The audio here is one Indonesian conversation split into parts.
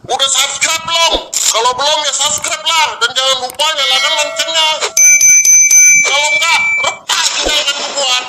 Udah subscribe belum? Kalau belum ya subscribe lah. Dan jangan lupa nyalakan loncengnya. Kalau enggak, retak tinggalkan kubuan.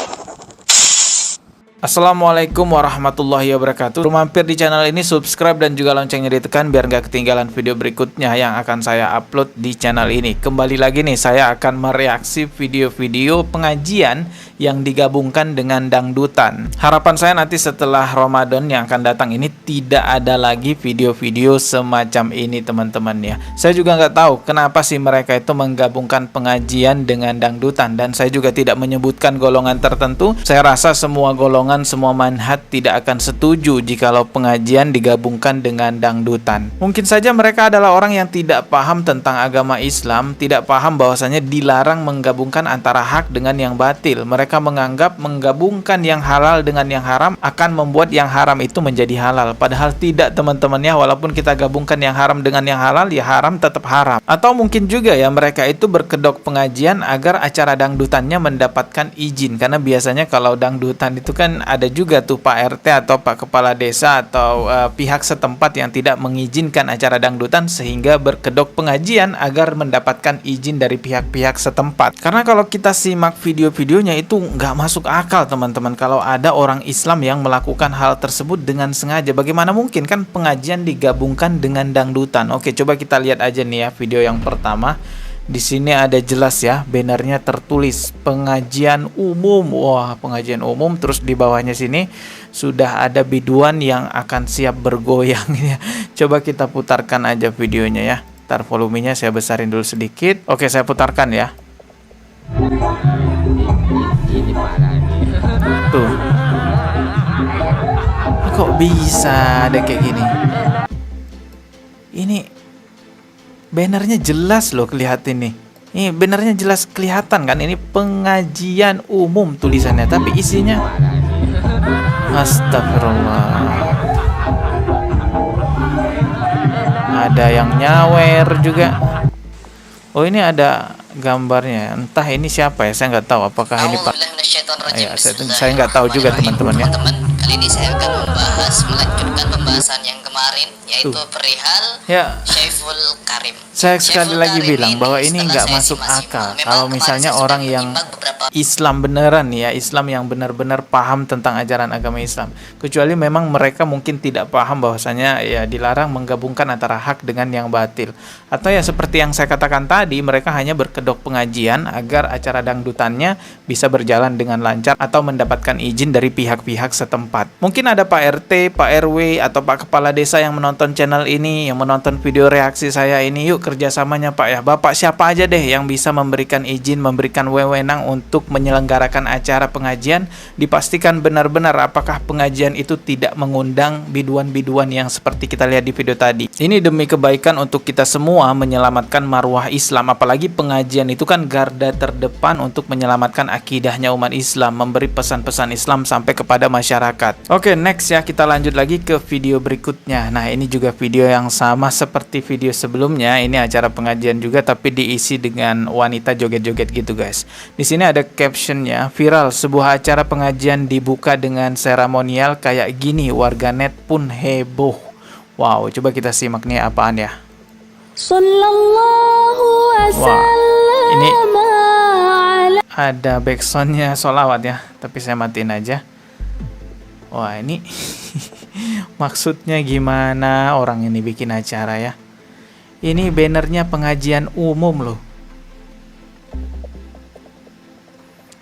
Assalamualaikum warahmatullahi wabarakatuh. Mampir di channel ini, subscribe dan juga loncengnya ditekan biar nggak ketinggalan video berikutnya yang akan saya upload di channel ini. Kembali lagi nih, saya akan mereaksi video-video pengajian yang digabungkan dengan dangdutan. Harapan saya nanti setelah Ramadan yang akan datang ini tidak ada lagi video-video semacam ini, teman-teman ya. Saya juga nggak tahu kenapa sih mereka itu menggabungkan pengajian dengan dangdutan, dan saya juga tidak menyebutkan golongan tertentu. Saya rasa semua golongan, semua manhaj tidak akan setuju jikalau pengajian digabungkan dengan dangdutan. Mungkin saja mereka adalah orang yang tidak paham tentang agama Islam, tidak paham bahwasanya dilarang menggabungkan antara hak dengan yang batil. Mereka menganggap menggabungkan yang halal dengan yang haram akan membuat yang haram itu menjadi halal. Padahal tidak, teman-teman ya. Walaupun kita gabungkan yang haram dengan yang halal, ya haram tetap haram. Atau mungkin juga ya mereka itu berkedok pengajian agar acara dangdutannya mendapatkan izin. Karena biasanya kalau dangdutan itu kan ada juga tuh Pak RT atau Pak Kepala Desa atau pihak setempat yang tidak mengizinkan acara dangdutan, sehingga berkedok pengajian agar mendapatkan izin dari pihak-pihak setempat. Karena kalau kita simak video-videonya itu nggak masuk akal, teman-teman, kalau ada orang Islam yang melakukan hal tersebut dengan sengaja. Bagaimana mungkin kan pengajian digabungkan dengan dangdutan? Oke, coba kita lihat aja nih ya video yang pertama. Di sini ada jelas ya, bannernya tertulis pengajian umum. Wah, pengajian umum. Terus di bawahnya sini sudah ada biduan yang akan siap bergoyang ya. Coba kita putarkan aja videonya ya. Ntar volumenya saya besarin dulu sedikit. Oke, saya putarkan ya. Tuh. Kok bisa ada kayak gini? Ini bannernya jelas loh kelihatan nih. Ini bannernya jelas kelihatan kan, ini pengajian umum tulisannya, tapi isinya astagfirullah. Ada yang nyawer juga. Oh, ini ada gambarnya. Entah ini siapa ya, saya nggak tahu apakah ini Pak. Ya, saya nggak tahu juga, teman-teman ya. Kali ini saya akan melanjutkan pembahasan yang kemarin, yaitu perihal Ya, Syaiful Karim. saya sekali Syaiful lagi Karim bilang ini bahwa ini setelah nggak saya masuk simak-simak, akal. memang Kalau kemarin misalnya saya sudah orang yang menyimak beberapa Islam beneran ya, Islam yang benar-benar paham tentang ajaran agama Islam. Kecuali memang mereka mungkin tidak paham bahwasanya ya dilarang menggabungkan antara hak dengan yang batil. Atau ya seperti yang saya katakan tadi, mereka hanya berkedok pengajian agar acara dangdutannya bisa berjalan dengan lancar atau mendapatkan izin dari pihak-pihak setempat. Mungkin ada Pak RT, Pak RW, atau Pak Kepala Desa yang menonton channel ini, yang menonton video reaksi saya ini. Yuk kerjasamanya Pak ya. Bapak siapa aja deh yang bisa memberikan izin, memberikan wewenang untuk menyelenggarakan acara pengajian, dipastikan benar-benar apakah pengajian itu tidak mengundang biduan-biduan yang seperti kita lihat di video tadi. Ini demi kebaikan untuk kita semua, menyelamatkan marwah Islam. Apalagi pengajian itu kan garda terdepan untuk menyelamatkan akidahnya umat Islam, memberi pesan-pesan Islam sampai kepada masyarakat. Oke, next ya, kita lanjut lagi ke video berikutnya. Nah, ini juga video yang sama seperti video sebelumnya. Ini acara pengajian juga tapi diisi dengan wanita joget-joget gitu guys. Di sini ada captionnya, viral sebuah acara pengajian dibuka dengan seremonial kayak gini, warganet pun heboh. Wow, coba kita simak nih apaan ya. Wah, ini ada backsoundnya sholawat ya, tapi saya matiin aja. Wah, ini maksudnya gimana orang ini bikin acara ya. Ini bannernya pengajian umum loh.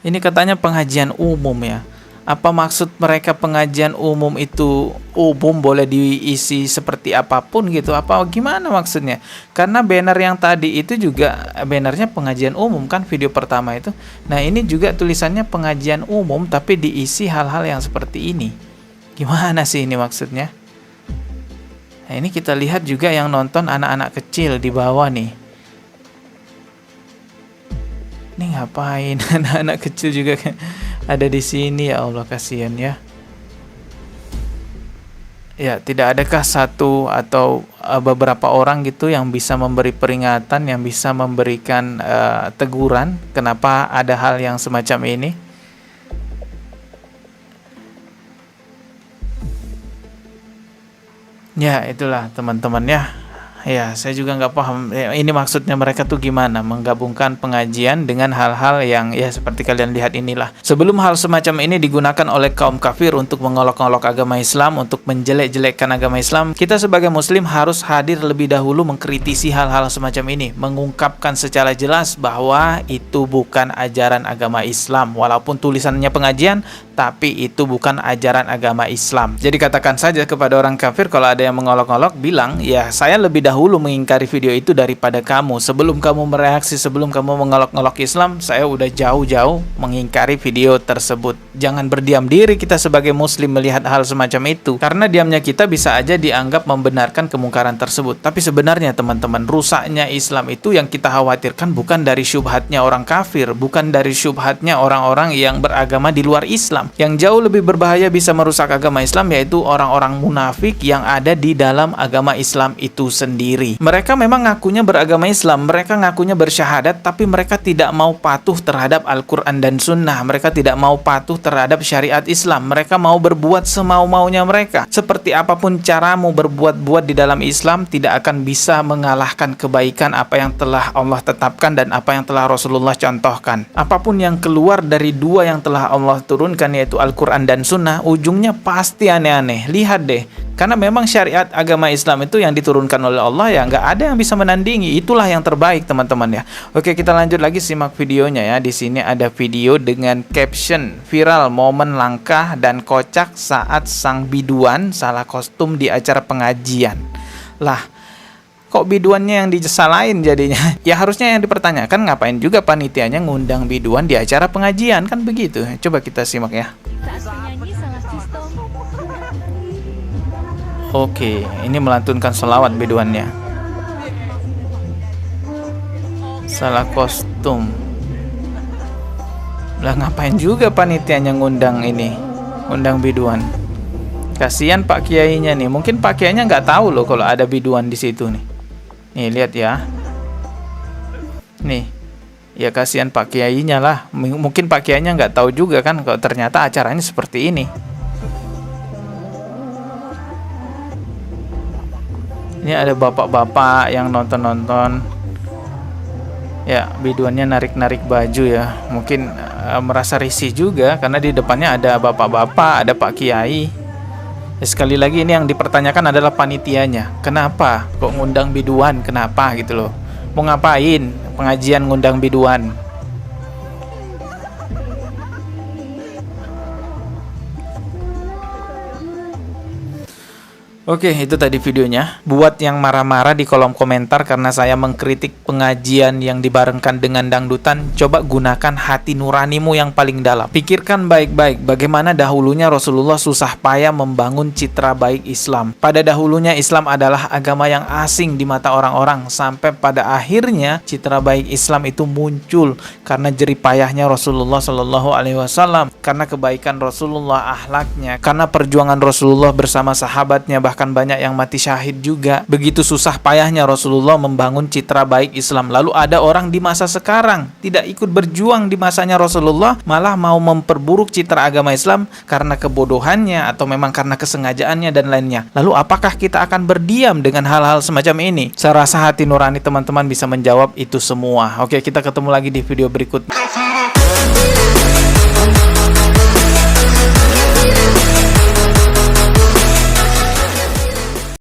Ini katanya pengajian umum ya. Apa maksud mereka pengajian umum itu umum boleh diisi seperti apapun gitu? Apa gimana maksudnya? Karena banner yang tadi itu juga bannernya pengajian umum kan, video pertama itu. Nah, ini juga tulisannya pengajian umum tapi diisi hal-hal yang seperti ini. Gimana sih ini maksudnya? Nah, ini kita lihat juga yang nonton anak-anak kecil di bawah nih. Ini ngapain anak-anak kecil juga kan ada di sini, ya Allah, kasihan ya. Ya, tidak adakah satu atau beberapa orang gitu yang bisa memberi peringatan, yang bisa memberikan teguran kenapa ada hal yang semacam ini? Ya, itulah teman-teman ya. Ya, saya juga nggak paham. Ini maksudnya mereka tuh gimana menggabungkan pengajian dengan hal-hal yang ya seperti kalian lihat inilah. Sebelum hal semacam ini digunakan oleh kaum kafir untuk mengolok-olok agama Islam, untuk menjelek-jelekkan agama Islam, kita sebagai muslim harus hadir lebih dahulu mengkritisi hal-hal semacam ini, mengungkapkan secara jelas bahwa itu bukan ajaran agama Islam. Walaupun tulisannya pengajian, tapi itu bukan ajaran agama Islam. Jadi katakan saja kepada orang kafir kalau ada yang mengolok-olok, bilang, ya saya lebih dahulu mengingkari video itu daripada kamu. Sebelum kamu mereaksi, sebelum kamu mengolok-olok Islam, saya udah jauh-jauh mengingkari video tersebut. Jangan berdiam diri kita sebagai muslim melihat hal semacam itu. Karena diamnya kita bisa aja dianggap membenarkan kemungkaran tersebut. Tapi sebenarnya teman-teman, rusaknya Islam itu yang kita khawatirkan bukan dari syubhatnya orang kafir, bukan dari syubhatnya orang-orang yang beragama di luar Islam. Yang jauh lebih berbahaya bisa merusak agama Islam yaitu orang-orang munafik yang ada di dalam agama Islam itu sendiri. Mereka memang ngakunya beragama Islam, mereka ngakunya bersyahadat, tapi mereka tidak mau patuh terhadap Al-Quran dan Sunnah. Mereka tidak mau patuh terhadap syariat Islam. Mereka mau berbuat semau-maunya mereka. Seperti apapun caramu berbuat-buat di dalam Islam, tidak akan bisa mengalahkan kebaikan apa yang telah Allah tetapkan dan apa yang telah Rasulullah contohkan. Apapun yang keluar dari dua yang telah Allah turunkan, yaitu Al-Quran dan Sunnah, ujungnya pasti aneh-aneh. Lihat deh, karena memang syariat agama Islam itu yang diturunkan oleh Allah, ya nggak ada yang bisa menandingi. Itulah yang terbaik teman-teman ya. Oke, kita lanjut lagi simak videonya ya. Di sini ada video dengan caption viral momen langkah dan kocak saat sang biduan salah kostum di acara pengajian. Lah, kok biduannya yang disalahin jadinya? Ya harusnya yang dipertanyakan, ngapain juga panitianya ngundang biduan di acara pengajian, kan begitu. Coba kita simak ya. Oke, ini melantunkan selawat biduannya. Salah kostum. Lah ngapain juga panitianya ngundang ini, ngundang biduan? Kasihan Pak Kiainya nih. Mungkin Pak Kiainya nggak tahu loh kalau ada biduan di situ nih. Nih lihat ya. Nih, ya kasihan Pak Kiainya lah. Mungkin Pak Kiainya nggak tahu juga kan kalau ternyata acaranya seperti ini. Ini ada bapak-bapak yang nonton-nonton. Ya, biduannya narik-narik baju ya. Mungkin merasa risih juga karena di depannya ada bapak-bapak, ada Pak Kiai. Ya, sekali lagi ini yang dipertanyakan adalah panitianya. Kenapa kok ngundang biduan? Kenapa gitu loh? Mau ngapain pengajian ngundang biduan? Oke, itu tadi videonya. Buat yang marah-marah di kolom komentar karena saya mengkritik pengajian yang dibarengkan dengan dangdutan, coba gunakan hati nuranimu yang paling dalam. Pikirkan baik-baik bagaimana dahulunya Rasulullah susah payah membangun citra baik Islam. Pada dahulunya Islam adalah agama yang asing di mata orang-orang, sampai pada akhirnya citra baik Islam itu muncul karena jerih payahnya Rasulullah Shallallahu Alaihi Wasallam, karena kebaikan Rasulullah, akhlaknya, karena perjuangan Rasulullah bersama sahabatnya, bahkan banyak yang mati syahid juga. Begitu susah payahnya Rasulullah membangun citra baik Islam. Lalu ada orang di masa sekarang tidak ikut berjuang di masanya Rasulullah, malah mau memperburuk citra agama Islam karena kebodohannya atau memang karena kesengajaannya dan lainnya. Lalu apakah kita akan berdiam dengan hal-hal semacam ini? Saya rasa hati nurani teman-teman bisa menjawab itu semua. Oke, kita ketemu lagi di video berikutnya.